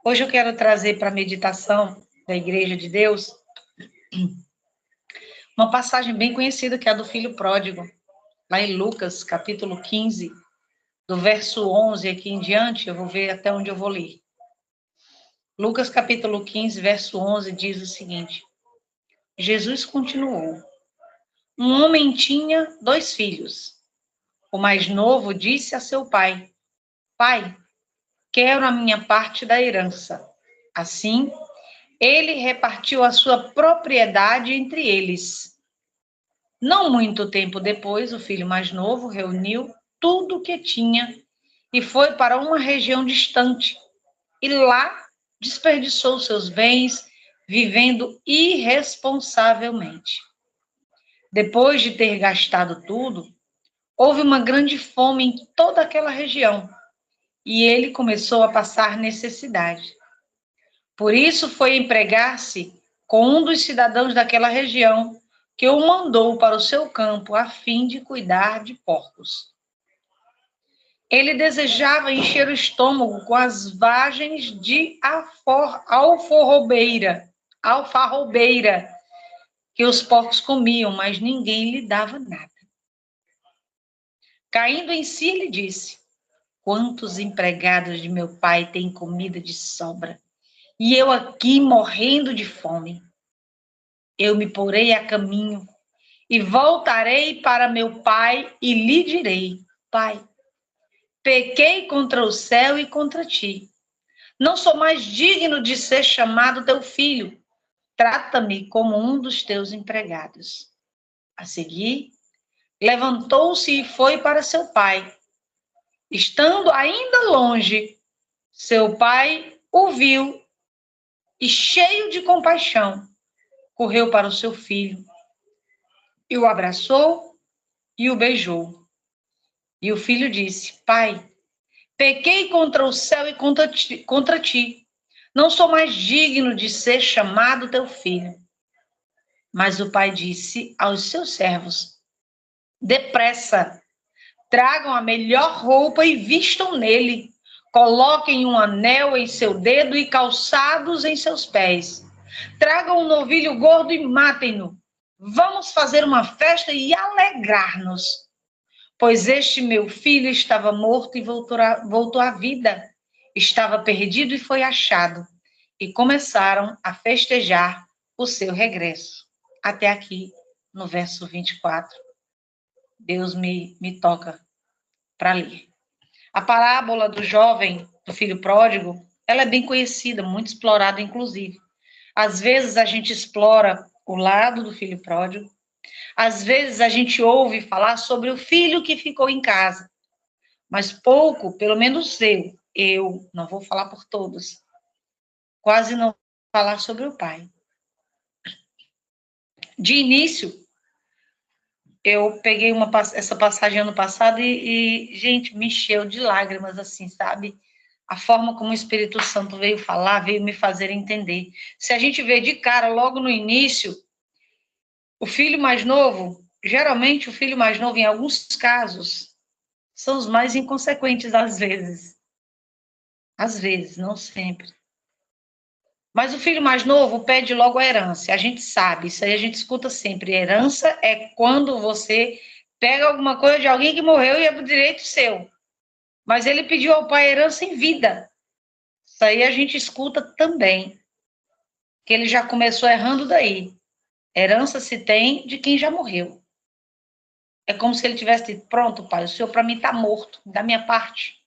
Hoje eu quero trazer para a meditação da Igreja de Deus uma passagem bem conhecida, que é a do filho pródigo, lá em Lucas, capítulo 15, do verso 11 aqui em diante, eu vou ver até onde eu vou ler. Lucas, capítulo 15, verso 11, diz o seguinte: Jesus continuou: um homem tinha 2 filhos. O mais novo disse a seu pai: Pai, quero a minha parte da herança. Assim, ele repartiu a sua propriedade entre eles. Não muito tempo depois, o filho mais novo reuniu tudo o que tinha e foi para uma região distante. E lá desperdiçou seus bens, vivendo irresponsavelmente. Depois de ter gastado tudo, houve uma grande fome em toda aquela região e ele começou a passar necessidade. Por isso foi empregar-se com um dos cidadãos daquela região, que o mandou para o seu campo a fim de cuidar de porcos. Ele desejava encher o estômago com as vagens de alfarrobeira que os porcos comiam, mas ninguém lhe dava nada. Caindo em si, ele disse: quantos empregados de meu pai têm comida de sobra, e eu aqui morrendo de fome. Eu me porei a caminho e voltarei para meu pai e lhe direi: Pai, pequei contra o céu e contra ti. Não sou mais digno de ser chamado teu filho. Trata-me como um dos teus empregados. A seguir, levantou-se e foi para seu pai. Estando ainda longe, seu pai o viu e, cheio de compaixão, correu para o seu filho e o abraçou e o beijou. E o filho disse: Pai, pequei contra o céu e contra ti. Não sou mais digno de ser chamado teu filho. Mas o pai disse aos seus servos: depressa, tragam a melhor roupa e vistam nele. Coloquem um anel em seu dedo e calçados em seus pés. Tragam um novilho gordo e matem-no. Vamos fazer uma festa e alegrar-nos. Pois este meu filho estava morto e voltou à vida. Estava perdido e foi achado. E começaram a festejar o seu regresso. Até aqui, no verso 24. Deus me toca para ler. A parábola do jovem, do filho pródigo, ela é bem conhecida, muito explorada, inclusive. Às vezes a gente explora o lado do filho pródigo, às vezes a gente ouve falar sobre o filho que ficou em casa, mas pouco, pelo menos eu não vou falar por todos, quase não vou falar sobre o pai. De início, eu peguei essa passagem ano passado gente, me encheu de lágrimas, assim, sabe? A forma como o Espírito Santo veio falar, veio me fazer entender. Se a gente vê de cara, logo no início, o filho mais novo, geralmente o filho mais novo, em alguns casos, são os mais inconsequentes às vezes. Às vezes, não sempre. Mas o filho mais novo pede logo a herança. A gente sabe, isso aí a gente escuta sempre. Herança é quando você pega alguma coisa de alguém que morreu e é do direito seu. Mas ele pediu ao pai herança em vida. Isso aí a gente escuta também. Que ele já começou errando daí. Herança se tem de quem já morreu. É como se ele tivesse dito: pronto, pai, o senhor para mim está morto, da minha parte.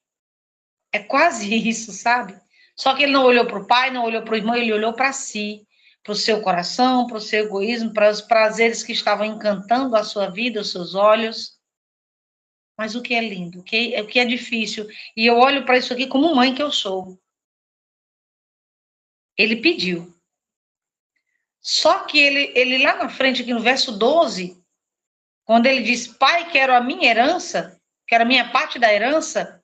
É quase isso, sabe? Só que ele não olhou para o pai, não olhou para o irmão, ele olhou para si, para o seu coração, para o seu egoísmo, para os prazeres que estavam encantando a sua vida, os seus olhos. Mas o que é lindo, o que é difícil, e eu olho para isso aqui como mãe que eu sou. Ele pediu. Só que ele lá na frente, aqui no verso 12, quando ele diz: pai, quero a minha herança, quero a minha parte da herança,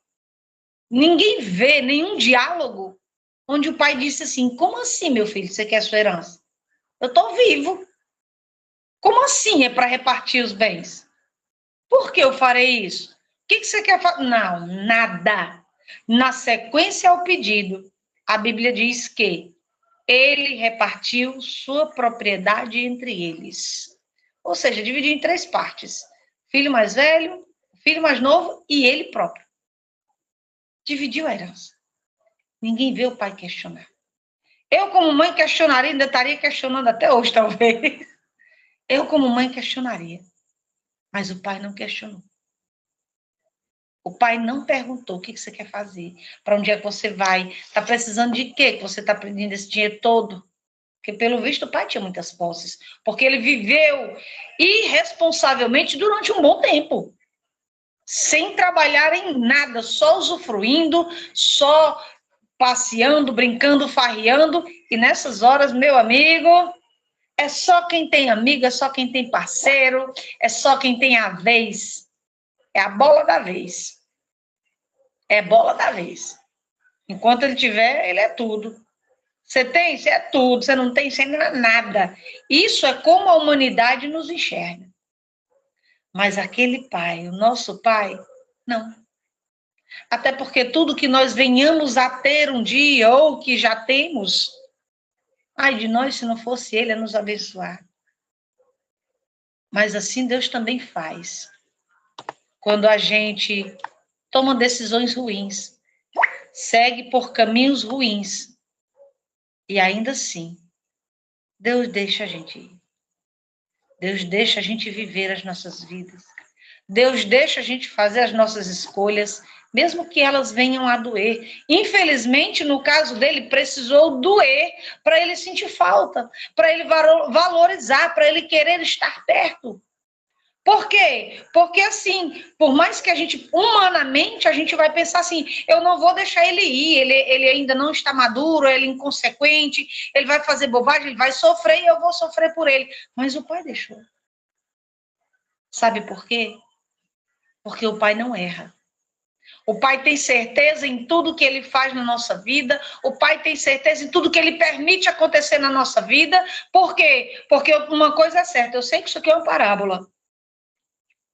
ninguém vê nenhum diálogo onde o pai disse assim: como assim, meu filho, você quer a sua herança? Eu estou vivo. Como assim é para repartir os bens? Por que eu farei isso? O que você quer fazer? Não, nada. Na sequência ao pedido, a Bíblia diz que ele repartiu sua propriedade entre eles. Ou seja, dividiu em 3 partes. Filho mais velho, filho mais novo e ele próprio. Dividiu a herança. Ninguém vê o pai questionar. Eu, como mãe, questionaria, ainda estaria questionando até hoje, talvez. Eu, como mãe, questionaria. Mas o pai não questionou. O pai não perguntou o que você quer fazer, para onde é que você vai, está precisando de quê que você está perdendo esse dinheiro todo? Porque, pelo visto, o pai tinha muitas posses, porque ele viveu irresponsavelmente durante um bom tempo, sem trabalhar em nada, só usufruindo, só passeando, brincando, farreando, e nessas horas, meu amigo, é só quem tem amigo, é só quem tem parceiro, é só quem tem a vez, é a bola da vez. É bola da vez. Enquanto ele tiver, ele é tudo. Você tem, você é tudo. Você não tem, você não é nada. Isso é como a humanidade nos enxerga. Mas aquele pai, o nosso pai, não. Até porque tudo que nós venhamos a ter um dia, ou que já temos, ai de nós se não fosse ele a nos abençoar. Mas assim Deus também faz. Quando a gente toma decisões ruins, segue por caminhos ruins, e ainda assim, Deus deixa a gente ir. Deus deixa a gente viver as nossas vidas. Deus deixa a gente fazer as nossas escolhas, mesmo que elas venham a doer. Infelizmente, no caso dele, precisou doer para ele sentir falta, para ele valorizar, para ele querer estar perto. Por quê? Porque assim, por mais que a gente, humanamente, a gente vai pensar assim, eu não vou deixar ele ir, ele ainda não está maduro, ele é inconsequente, ele vai fazer bobagem, ele vai sofrer e eu vou sofrer por ele. Mas o pai deixou. Sabe por quê? Porque o pai não erra. O pai tem certeza em tudo que ele faz na nossa vida, o pai tem certeza em tudo que ele permite acontecer na nossa vida. Por quê? Porque uma coisa é certa, eu sei que isso aqui é uma parábola,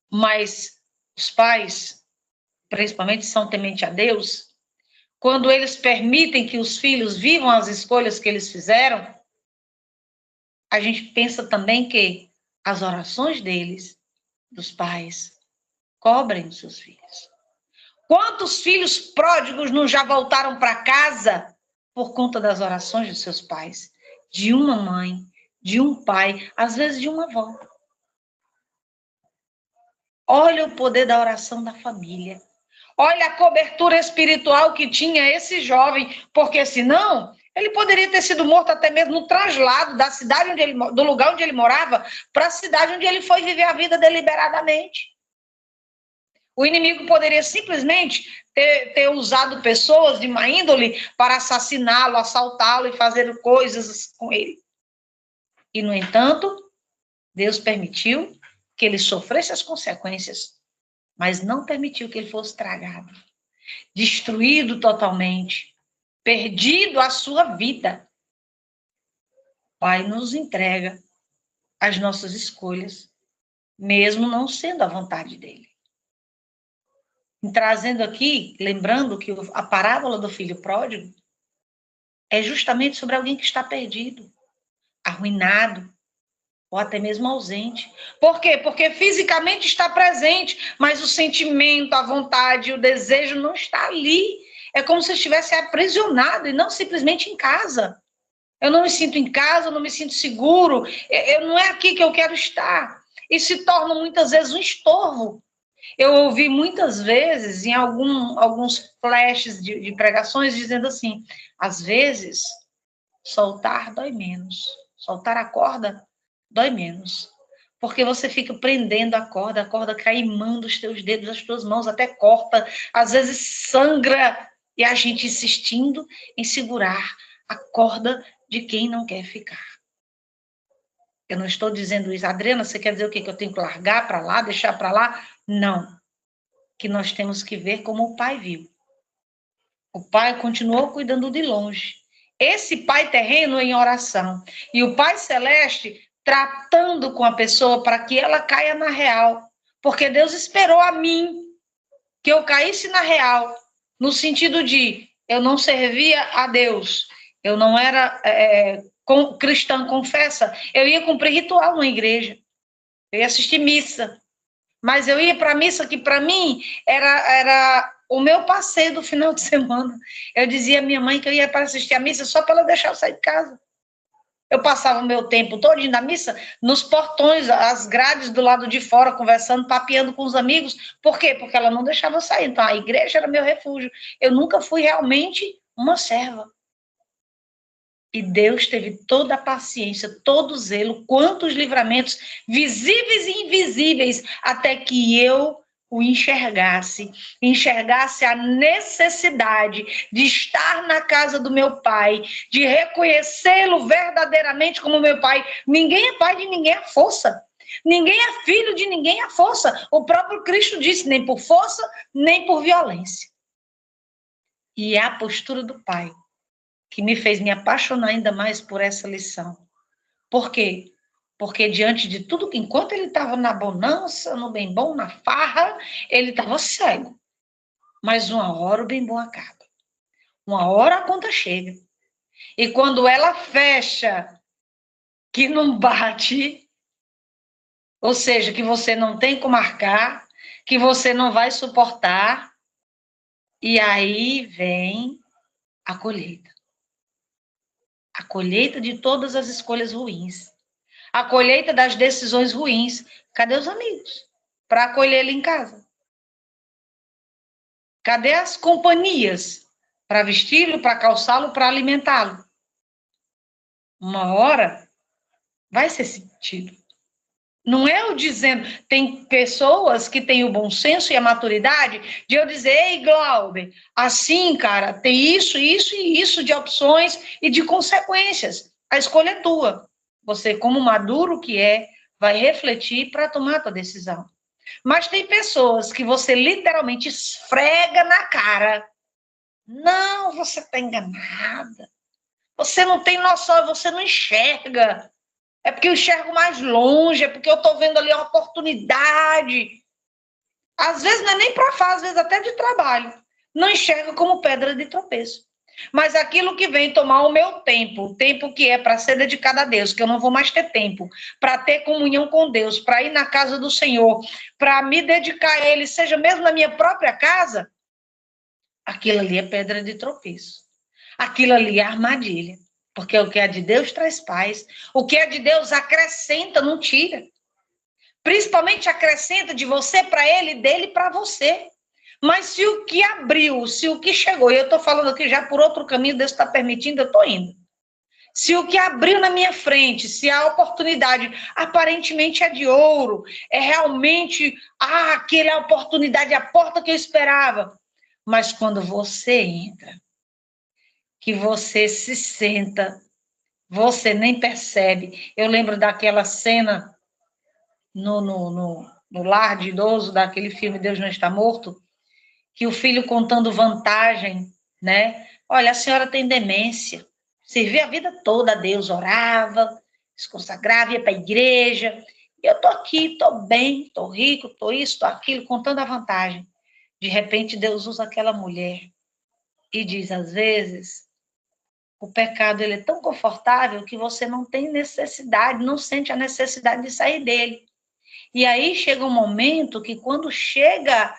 mas os pais, principalmente são temente a Deus, quando eles permitem que os filhos vivam as escolhas que eles fizeram, a gente pensa também que as orações deles, dos pais, cobrem os seus filhos. Quantos filhos pródigos não já voltaram para casa por conta das orações de seus pais? De uma mãe, de um pai, às vezes de uma avó. Olha o poder da oração da família. Olha a cobertura espiritual que tinha esse jovem, porque senão ele poderia ter sido morto até mesmo no traslado da cidade onde ele, do lugar onde ele morava para a cidade onde ele foi viver a vida deliberadamente. O inimigo poderia simplesmente ter usado pessoas de má índole para assassiná-lo, assaltá-lo e fazer coisas com ele. E, no entanto, Deus permitiu que ele sofresse as consequências, mas não permitiu que ele fosse tragado, destruído totalmente, perdido a sua vida. O Pai nos entrega as nossas escolhas, mesmo não sendo a vontade dele. Trazendo aqui, lembrando que a parábola do filho pródigo é justamente sobre alguém que está perdido, arruinado, ou até mesmo ausente. Por quê? Porque fisicamente está presente, mas o sentimento, a vontade, o desejo não está ali. É como se estivesse aprisionado e não simplesmente em casa. Eu não me sinto em casa, eu não me sinto seguro, não é aqui que eu quero estar. E se torna muitas vezes um estorvo. Eu ouvi muitas vezes em alguns flashes de pregações dizendo assim, às vezes, soltar dói menos. Soltar a corda dói menos. Porque você fica prendendo a corda queimando os teus dedos, as tuas mãos, até corta, às vezes sangra, e a gente insistindo em segurar a corda de quem não quer ficar. Eu não estou dizendo isso. Adriana, você quer dizer o quê? Que eu tenho que largar para lá, deixar para lá? Não. Que nós temos que ver como o pai viu. O pai continuou cuidando de longe. Esse pai terreno em oração. E o pai celeste tratando com a pessoa para que ela caia na real. Porque Deus esperou a mim que eu caísse na real. No sentido de eu não servia a Deus, eu não era cristã, confessa, eu ia cumprir ritual numa igreja, eu ia assistir missa, mas eu ia para a missa que para mim era o meu passeio do final de semana. Eu dizia à minha mãe que eu ia para assistir a missa só para ela deixar eu sair de casa. Eu passava o meu tempo todo na missa, nos portões, as grades do lado de fora, conversando, papeando com os amigos. Por quê? Porque ela não deixava eu sair. Então, a igreja era meu refúgio. Eu nunca fui realmente uma serva. E Deus teve toda a paciência, todo o zelo, quantos livramentos visíveis e invisíveis, até que eu o enxergasse a necessidade de estar na casa do meu pai, de reconhecê-lo verdadeiramente como meu pai. Ninguém é pai de ninguém à força. Ninguém é filho de ninguém à força. O próprio Cristo disse, nem por força, nem por violência. E é a postura do pai que me fez me apaixonar ainda mais por essa lição. Por quê? Porque diante de tudo, enquanto ele estava na bonança, no bem bom, na farra, ele estava cego. Mas uma hora o bem bom acaba. Uma hora a conta chega. E quando ela fecha, que não bate, ou seja, que você não tem como marcar, que você não vai suportar, e aí vem a colheita. A colheita de todas as escolhas ruins. A colheita das decisões ruins. Cadê os amigos para acolher ele em casa? Cadê as companhias para vesti-lo, para calçá-lo, para alimentá-lo? Uma hora vai ser sentido. Não é eu dizendo, tem pessoas que têm o bom senso e a maturidade de eu dizer, ei, Glauber, assim, cara, tem isso, isso e isso de opções e de consequências. A escolha é tua. Você, como maduro que é, vai refletir para tomar a tua decisão. Mas tem pessoas que você literalmente esfrega na cara. Não, você está enganada. Você não tem noção, você não enxerga. É porque eu enxergo mais longe, é porque eu estou vendo ali a oportunidade. Às vezes não é nem para fazer, às vezes até de trabalho. Não enxerga como pedra de tropeço. Mas aquilo que vem tomar o meu tempo, o tempo que é para ser dedicado a Deus, que eu não vou mais ter tempo, para ter comunhão com Deus, para ir na casa do Senhor, para me dedicar a Ele, seja mesmo na minha própria casa, aquilo ali é pedra de tropeço. Aquilo ali é armadilha. Porque o que é de Deus traz paz. O que é de Deus acrescenta, não tira. Principalmente acrescenta de você para ele, dele para você. Mas se o que abriu, se o que chegou, e eu estou falando aqui já por outro caminho, Deus está permitindo, eu estou indo. Se o que abriu na minha frente, se a oportunidade aparentemente é de ouro, é realmente, aquela oportunidade, a porta que eu esperava. Mas quando você entra, que você se senta, você nem percebe. Eu lembro daquela cena no lar de idoso, daquele filme Deus Não Está Morto, que o filho contando vantagem, né? Olha, a senhora tem demência. Servia a vida toda a Deus, orava, se consagrava, ia para a igreja. Eu estou aqui, estou bem, estou rico, estou isso, estou aquilo, contando a vantagem. De repente, Deus usa aquela mulher e diz, às vezes, o pecado ele é tão confortável que você não tem necessidade, não sente a necessidade de sair dele. E aí chega um momento que quando chega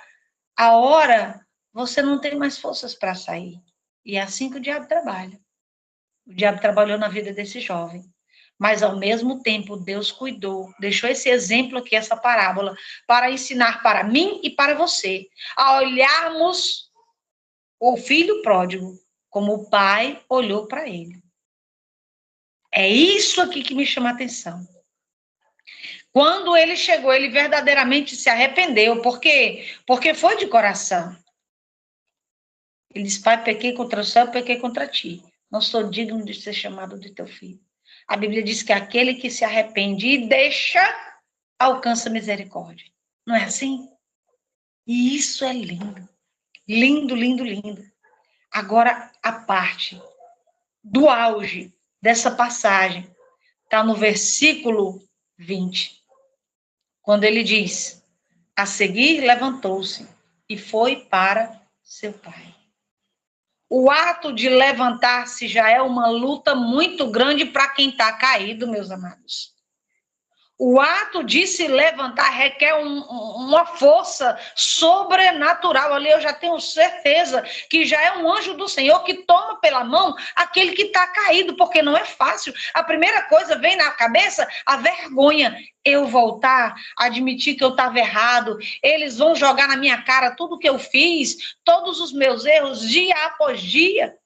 a hora, você não tem mais forças para sair. E é assim que o diabo trabalha. O diabo trabalhou na vida desse jovem. Mas, ao mesmo tempo, Deus cuidou, deixou esse exemplo aqui, essa parábola, para ensinar para mim e para você, a olharmos o filho pródigo como o pai olhou para ele. É isso aqui que me chama a atenção. Quando ele chegou, ele verdadeiramente se arrependeu. Por quê? Porque foi de coração. Ele disse, pai, pequei contra o céu, pequei contra ti. Não sou digno de ser chamado de teu filho. A Bíblia diz que aquele que se arrepende e deixa, alcança misericórdia. Não é assim? E isso é lindo. Lindo, lindo, lindo. Agora, a parte do auge dessa passagem está no versículo 20. Quando ele diz, a seguir levantou-se e foi para seu pai. O ato de levantar-se já é uma luta muito grande para quem está caído, meus amados. O ato de se levantar requer uma força sobrenatural. Ali eu já tenho certeza que já é um anjo do Senhor que toma pela mão aquele que está caído, porque não é fácil. A primeira coisa vem na cabeça, a vergonha. Eu voltar, admitir que eu estava errado, eles vão jogar na minha cara tudo que eu fiz, todos os meus erros, dia após dia.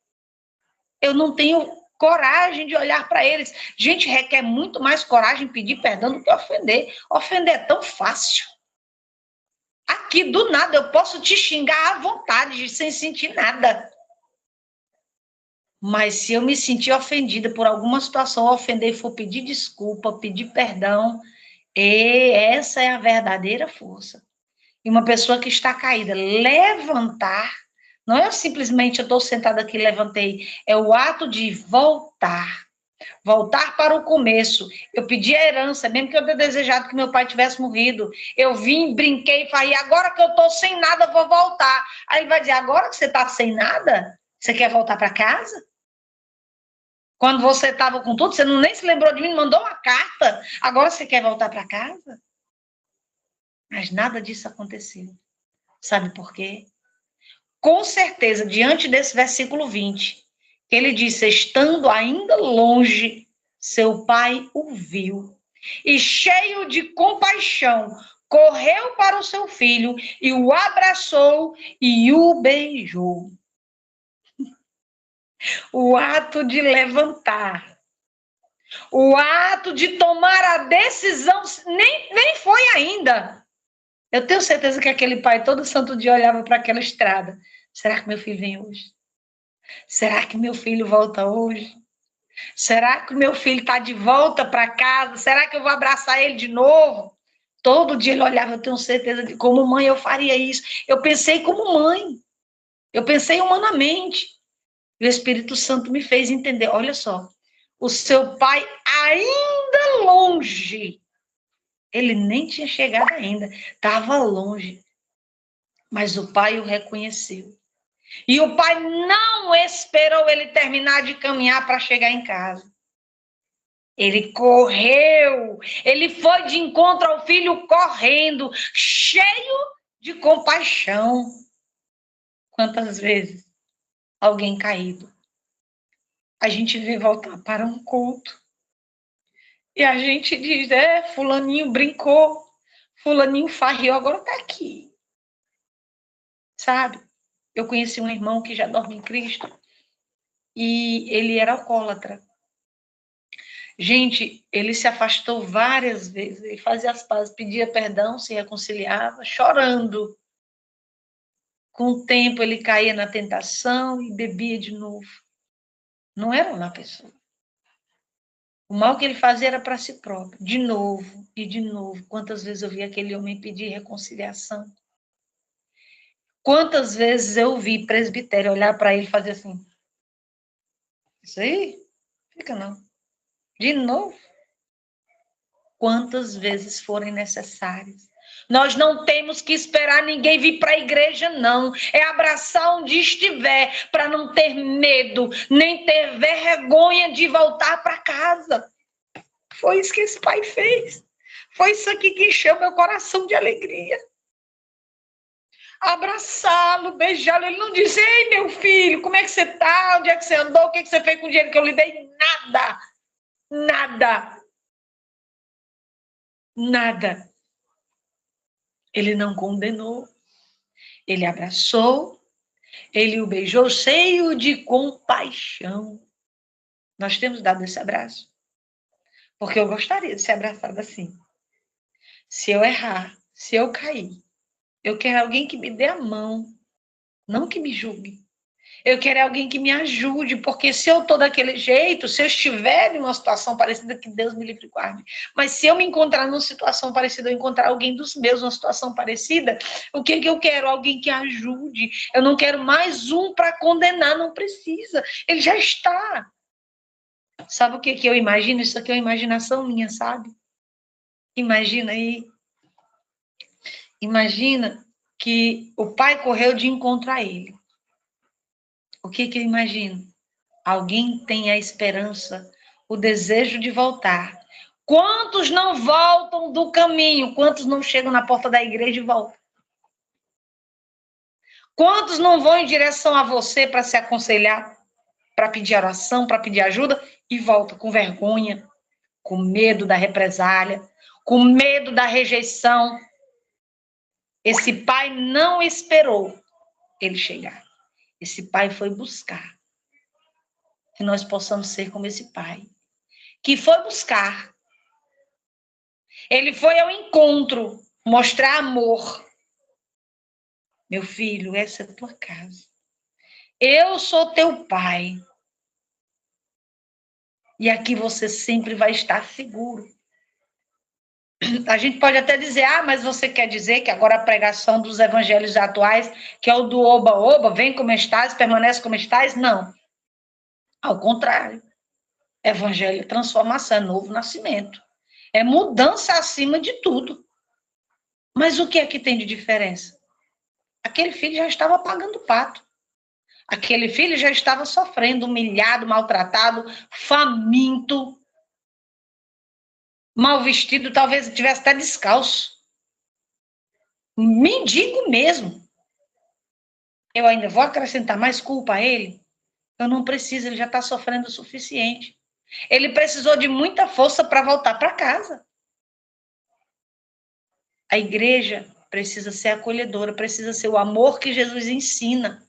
Eu não tenho coragem de olhar para eles. Gente, requer muito mais coragem pedir perdão do que ofender. Ofender é tão fácil. Aqui, do nada, eu posso te xingar à vontade, sem sentir nada. Mas se eu me sentir ofendida por alguma situação, ofender e for pedir desculpa, pedir perdão, essa é a verdadeira força. E uma pessoa que está caída, levantar, não é simplesmente eu estou sentada aqui, levantei, é o ato de voltar. Voltar para o começo. Eu pedi a herança, mesmo que eu tenha desejado que meu pai tivesse morrido. Eu vim, brinquei, falei, agora que eu estou sem nada, eu vou voltar. Aí ele vai dizer, agora que você está sem nada, você quer voltar para casa? Quando você estava com tudo, você não nem se lembrou de mim, mandou uma carta. Agora você quer voltar para casa? Mas nada disso aconteceu. Sabe por quê? Com certeza, diante desse versículo 20, ele disse, estando ainda longe, seu pai o viu e, cheio de compaixão, correu para o seu filho e o abraçou e o beijou. O ato de levantar, o ato de tomar a decisão, nem foi ainda. Eu tenho certeza que aquele pai todo santo dia olhava para aquela estrada. Será que meu filho vem hoje? Será que meu filho volta hoje? Será que meu filho está de volta para casa? Será que eu vou abraçar ele de novo? Todo dia ele olhava, eu tenho certeza de como mãe eu faria isso. Eu pensei como mãe. Eu pensei humanamente. E o Espírito Santo me fez entender. Olha só, o seu pai ainda longe. Ele nem tinha chegado ainda. Estava longe. Mas o pai o reconheceu. E o pai não esperou ele terminar de caminhar para chegar em casa. Ele correu, ele foi de encontro ao filho correndo, cheio de compaixão. Quantas vezes alguém caído, a gente vê voltar para um culto e a gente diz, fulaninho brincou, fulaninho farriou, agora está aqui. Sabe? Eu conheci um irmão que já dorme em Cristo e ele era alcoólatra. Gente, ele se afastou várias vezes, ele fazia as pazes, pedia perdão, se reconciliava, chorando. Com o tempo ele caía na tentação e bebia de novo. Não era uma pessoa. O mal que ele fazia era para si próprio, de novo e de novo. Quantas vezes eu vi aquele homem pedir reconciliação? Quantas vezes eu vi presbitério olhar para ele e fazer assim? Isso aí? Fica não. De novo? Quantas vezes forem necessárias? Nós não temos que esperar ninguém vir para a igreja, não. É abraçar onde estiver, para não ter medo, nem ter vergonha de voltar para casa. Foi isso que esse pai fez. Foi isso aqui que encheu meu coração de alegria. Abraçá-lo, beijá-lo. Ele não disse, ei, meu filho, como é que você está? Onde é que você andou? O que você fez com o dinheiro que eu lhe dei? Nada. Nada. Nada. Ele não condenou. Ele abraçou, ele o beijou cheio de compaixão. Nós temos dado esse abraço. Porque eu gostaria de ser abraçada assim. Se eu errar, se eu cair, eu quero alguém que me dê a mão, não que me julgue. Eu quero alguém que me ajude, porque se eu estou daquele jeito, se eu estiver em uma situação parecida, que Deus me livre e guarde. Mas se eu me encontrar numa situação parecida, eu encontrar alguém dos meus numa situação parecida, o que eu quero? Alguém que ajude. Eu não quero mais um para condenar, não precisa. Ele já está. Sabe o que eu imagino? Isso aqui é uma imaginação minha, sabe? Imagina aí. Imagina que o pai correu de encontro a ele. O que eu imagino? Alguém tem a esperança, o desejo de voltar. Quantos não voltam do caminho? Quantos não chegam na porta da igreja e voltam? Quantos não vão em direção a você para se aconselhar, para pedir oração, para pedir ajuda e voltam com vergonha, com medo da represália, com medo da rejeição? Esse pai não esperou ele chegar. Esse pai foi buscar. Que nós possamos ser como esse pai, que foi buscar. Ele foi ao encontro, mostrar amor. Meu filho, essa é a tua casa. Eu sou teu pai. E aqui você sempre vai estar seguro. A gente pode até dizer, mas você quer dizer que agora a pregação dos evangelhos atuais, que é o do oba-oba, vem como estás, permanece como estás? Não. Ao contrário. Evangelho é transformação, é novo nascimento. É mudança acima de tudo. Mas o que é que tem de diferença? Aquele filho já estava pagando pato. Aquele filho já estava sofrendo, humilhado, maltratado, faminto, mal vestido, talvez estivesse até descalço. Mendigo mesmo. Eu ainda vou acrescentar mais culpa a ele? Eu não preciso, ele já está sofrendo o suficiente. Ele precisou de muita força para voltar para casa. A igreja precisa ser acolhedora, precisa ser o amor que Jesus ensina.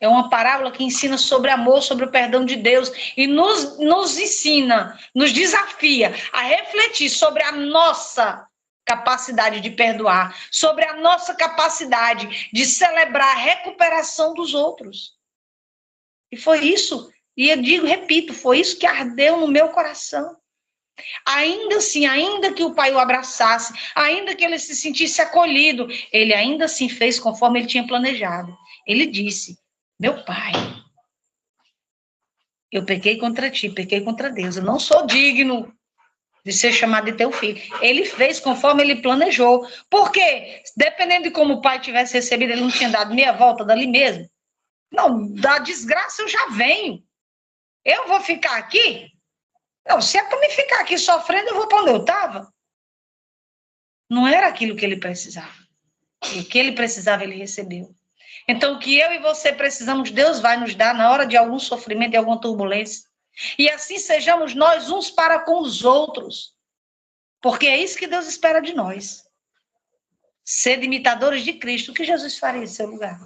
É uma parábola que ensina sobre amor, sobre o perdão de Deus e nos ensina, nos desafia a refletir sobre a nossa capacidade de perdoar, sobre a nossa capacidade de celebrar a recuperação dos outros. E foi isso, e eu digo, repito, foi isso que ardeu no meu coração. Ainda assim, ainda que o pai o abraçasse, ainda que ele se sentisse acolhido, ele ainda assim fez conforme ele tinha planejado. Ele disse: meu pai, eu pequei contra ti, pequei contra Deus, eu não sou digno de ser chamado de teu filho. Ele fez conforme ele planejou. Por quê? Dependendo de como o pai tivesse recebido, ele não tinha dado meia volta dali mesmo. Não, da desgraça eu já venho. Eu vou ficar aqui? Não, se é para me ficar aqui sofrendo, eu vou para onde eu estava. Não era aquilo que ele precisava. O que ele precisava, ele recebeu. Então, o que eu e você precisamos, Deus vai nos dar na hora de algum sofrimento, de alguma turbulência. E assim sejamos nós uns para com os outros. Porque é isso que Deus espera de nós. Ser imitadores de Cristo. O que Jesus faria em seu lugar?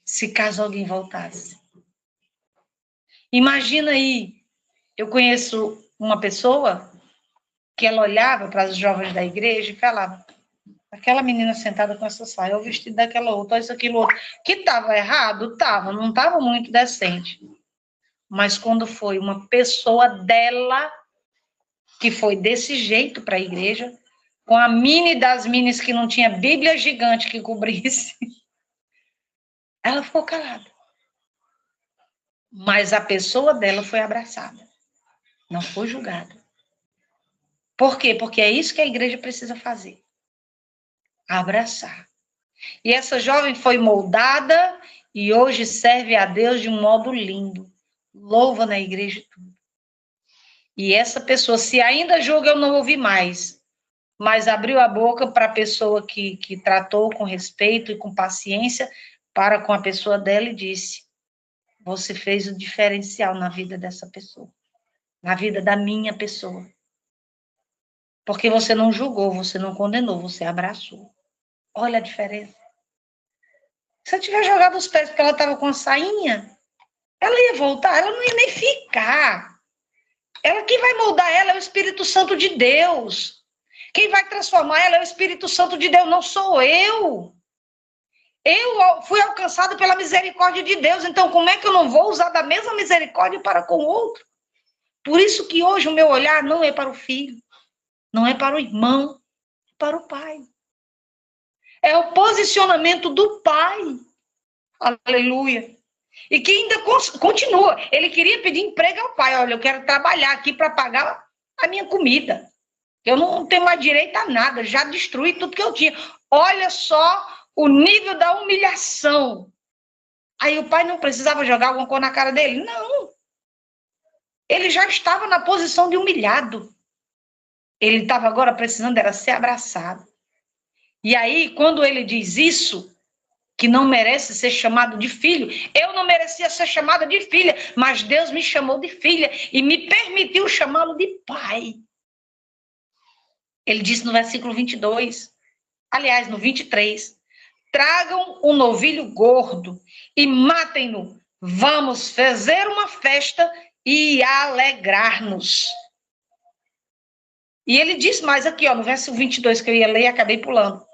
Se caso alguém voltasse. Imagina aí, eu conheço uma pessoa que ela olhava para os jovens da igreja e falava: aquela menina sentada com essa saia, o vestido daquela outra, isso, aquilo, outro. Que estava errado? Estava, não estava muito decente. Mas quando foi uma pessoa dela, que foi desse jeito para a igreja, com a mini das minis que não tinha Bíblia gigante que cobrisse, ela ficou calada. Mas a pessoa dela foi abraçada. Não foi julgada. Por quê? Porque é isso que a igreja precisa fazer. Abraçar. E essa jovem foi moldada e hoje serve a Deus de um modo lindo. Louva na igreja tudo. E essa pessoa, se ainda julga, eu não ouvi mais. Mas abriu a boca para a pessoa que tratou com respeito e com paciência para com a pessoa dela e disse: você fez o diferencial na vida dessa pessoa. Na vida da minha pessoa. Porque você não julgou, você não condenou, você abraçou. Olha a diferença. Se eu tiver jogado os pés porque ela estava com a sainha, ela ia voltar, ela não ia nem ficar. Quem vai moldar ela é o Espírito Santo de Deus. Quem vai transformar ela é o Espírito Santo de Deus, não sou eu. Eu fui alcançado pela misericórdia de Deus, então como é que eu não vou usar da mesma misericórdia para com o outro? Por isso que hoje o meu olhar não é para o filho, não é para o irmão, é para o pai. É o posicionamento do pai. Aleluia. E que ainda continua. Ele queria pedir emprego ao pai. Olha, eu quero trabalhar aqui para pagar a minha comida. Eu não tenho mais direito a nada. Já destruí tudo que eu tinha. Olha só o nível da humilhação. Aí o pai não precisava jogar alguma coisa na cara dele? Não. Ele já estava na posição de humilhado. Ele estava agora precisando era ser abraçado. E aí, quando ele diz isso, que não merece ser chamado de filho, eu não merecia ser chamada de filha, mas Deus me chamou de filha e me permitiu chamá-lo de pai. Ele disse no versículo 22, aliás, no 23, tragam um novilho gordo e matem-no. Vamos fazer uma festa e alegrar-nos. E ele diz mais aqui, ó, no verso 22, que eu ia ler e acabei pulando.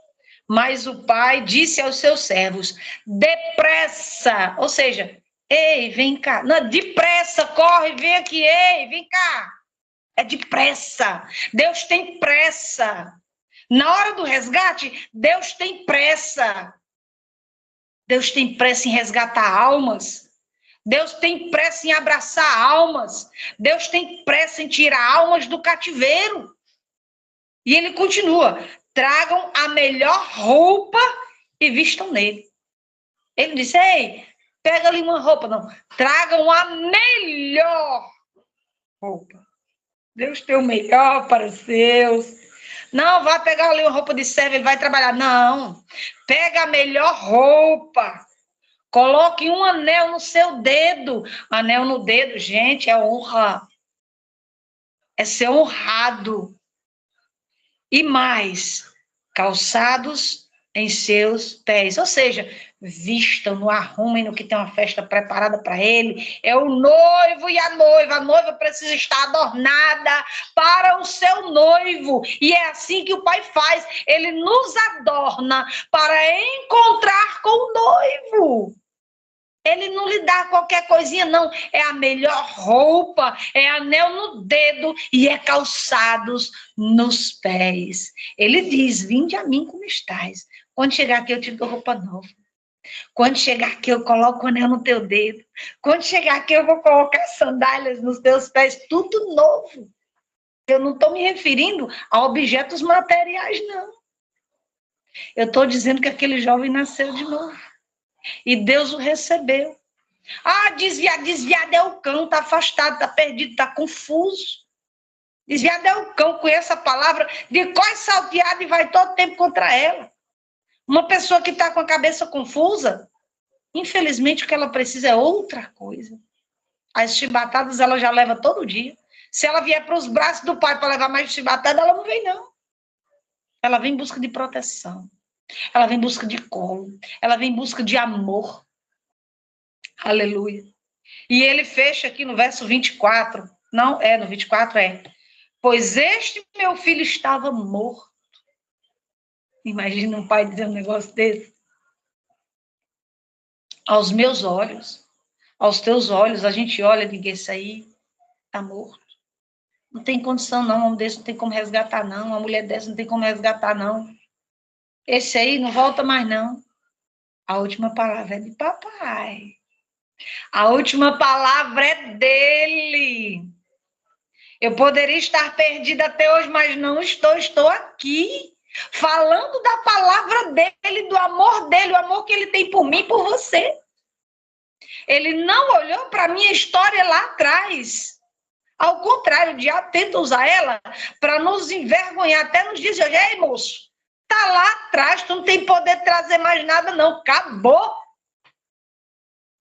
Mas o pai disse aos seus servos, depressa, ou seja, ei, vem cá, não, depressa, corre, vem aqui, ei, vem cá. É depressa, Deus tem pressa. Na hora do resgate, Deus tem pressa. Deus tem pressa em resgatar almas. Deus tem pressa em abraçar almas. Deus tem pressa em tirar almas do cativeiro. E ele continua, tragam a melhor roupa e vistam nele. Ele disse, ei, pega ali uma roupa. Não, tragam a melhor roupa. Deus tem o melhor para os seus. Não, vai pegar ali uma roupa de servo, ele vai trabalhar. Não, pega a melhor roupa. Coloque um anel no seu dedo. Anel no dedo, gente, é honra. É ser honrado. E mais, calçados em seus pés. Ou seja, vistam-no, arrumem-no, que tem uma festa preparada para ele. É o noivo e a noiva precisa estar adornada para o seu noivo. E é assim que o pai faz. Ele nos adorna para encontrar com o noivo. Ele não lhe dá qualquer coisinha, não. É a melhor roupa, é anel no dedo e é calçados nos pés. Ele diz, vinde a mim como estais. Quando chegar aqui, eu te dou roupa nova. Quando chegar aqui, eu coloco o anel no teu dedo. Quando chegar aqui, eu vou colocar sandálias nos teus pés. Tudo novo. Eu não estou me referindo a objetos materiais, não. Eu estou dizendo que aquele jovem nasceu de novo. E Deus o recebeu. Ah, desviado é o cão, está afastado, está perdido, está confuso. Desviado é o cão, conhece a palavra, de coi salteado e vai todo tempo contra ela. Uma pessoa que está com a cabeça confusa, infelizmente o que ela precisa é outra coisa. As chibatadas ela já leva todo dia. Se ela vier para os braços do pai para levar mais chibatada, ela não vem, não. Ela vem em busca de proteção. Ela vem em busca de colo. Ela vem em busca de amor. Aleluia. E ele fecha aqui no verso 24. Não, no 24 é. Pois este meu filho estava morto. Imagina um pai dizendo um negócio desse. Aos meus olhos, aos teus olhos, a gente olha e diz, esse aí está morto. Não tem condição, não. Um homem desse não tem como resgatar, não. Uma mulher dessa não tem como resgatar, não. Esse aí não volta mais, não. A última palavra é de papai. A última palavra é dele. Eu poderia estar perdida até hoje, mas não estou aqui. Falando da palavra dele, do amor dele, o amor que ele tem por mim e por você. Ele não olhou para a minha história lá atrás. Ao contrário, o diabo tenta usar ela para nos envergonhar, até nos dizer, ei, moço, tá lá atrás, tu não tem poder de trazer mais nada, não. Acabou.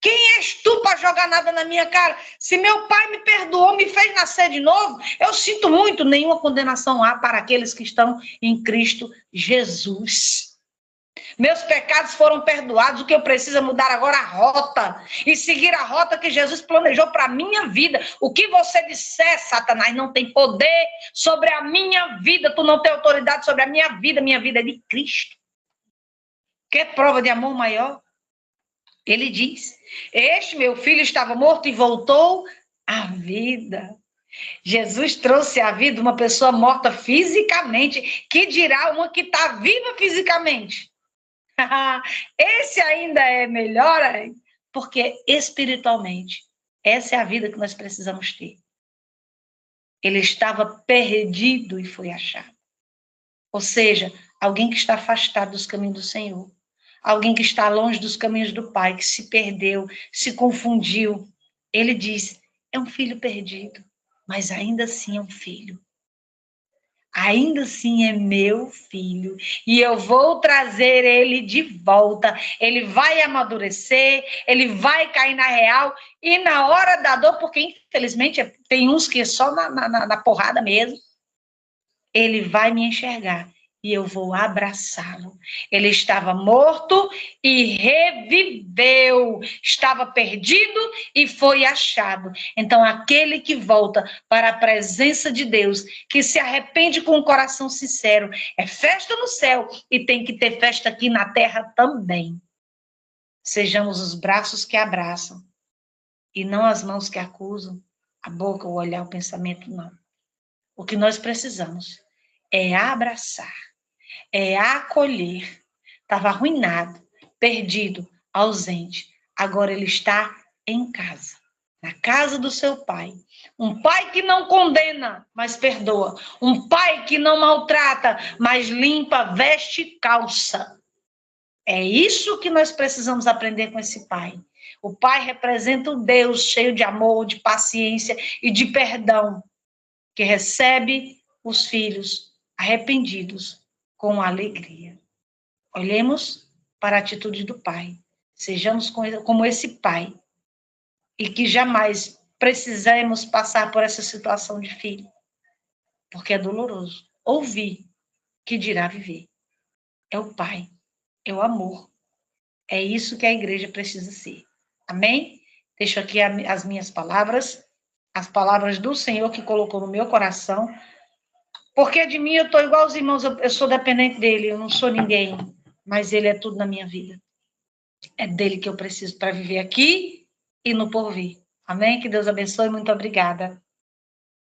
Quem és tu para jogar nada na minha cara? Se meu pai me perdoou, me fez nascer de novo, eu sinto muito, nenhuma condenação há para aqueles que estão em Cristo Jesus. Meus pecados foram perdoados, o que eu preciso é mudar agora a rota e seguir a rota que Jesus planejou para a minha vida. O que você disser, Satanás, não tem poder sobre a minha vida, tu não tem autoridade sobre a minha vida é de Cristo. Quer prova de amor maior? Ele diz, este meu filho estava morto e voltou à vida. Jesus trouxe à vida uma pessoa morta fisicamente, que dirá uma que está viva fisicamente. Esse ainda é melhor, porque espiritualmente, essa é a vida que nós precisamos ter. Ele estava perdido e foi achado. Ou seja, alguém que está afastado dos caminhos do Senhor. alguém que está longe dos caminhos do Pai, que se perdeu, se confundiu. Ele diz, é um filho perdido, mas ainda assim é um filho. Ainda assim é meu filho, e eu vou trazer ele de volta. Ele vai amadurecer, ele vai cair na real, e na hora da dor, porque infelizmente tem uns que é só na porrada mesmo, ele vai me enxergar e eu vou abraçá-lo. Ele estava morto e reviveu, estava perdido e foi achado. Então, aquele que volta para a presença de Deus, que se arrepende com o coração sincero, é festa no céu e tem que ter festa aqui na terra também. Sejamos os braços que abraçam e não as mãos que acusam, a boca, o olhar, o pensamento, não. O que nós precisamos é abraçar, é acolher. Estava arruinado, perdido, ausente. Agora ele está em casa, na casa do seu pai. Um pai que não condena, mas perdoa. Um pai que não maltrata, mas limpa, veste e calça. É isso que nós precisamos aprender com esse pai. O pai representa o Deus cheio de amor, de paciência e de perdão, que recebe os filhos arrependidos com alegria. Olhemos para a atitude do pai. Sejamos como esse pai. E que jamais precisemos passar por essa situação de filho. Porque é doloroso. Ouvir que dirá viver. É o pai. É o amor. É isso que a igreja precisa ser. Amém? Deixo aqui as minhas palavras. As palavras do Senhor que colocou no meu coração. Porque de mim eu estou igual aos irmãos. Eu sou dependente dele. Eu não sou ninguém. Mas ele é tudo na minha vida. É dele que eu preciso para viver aqui e no porvir. Amém? Que Deus abençoe. Muito obrigada.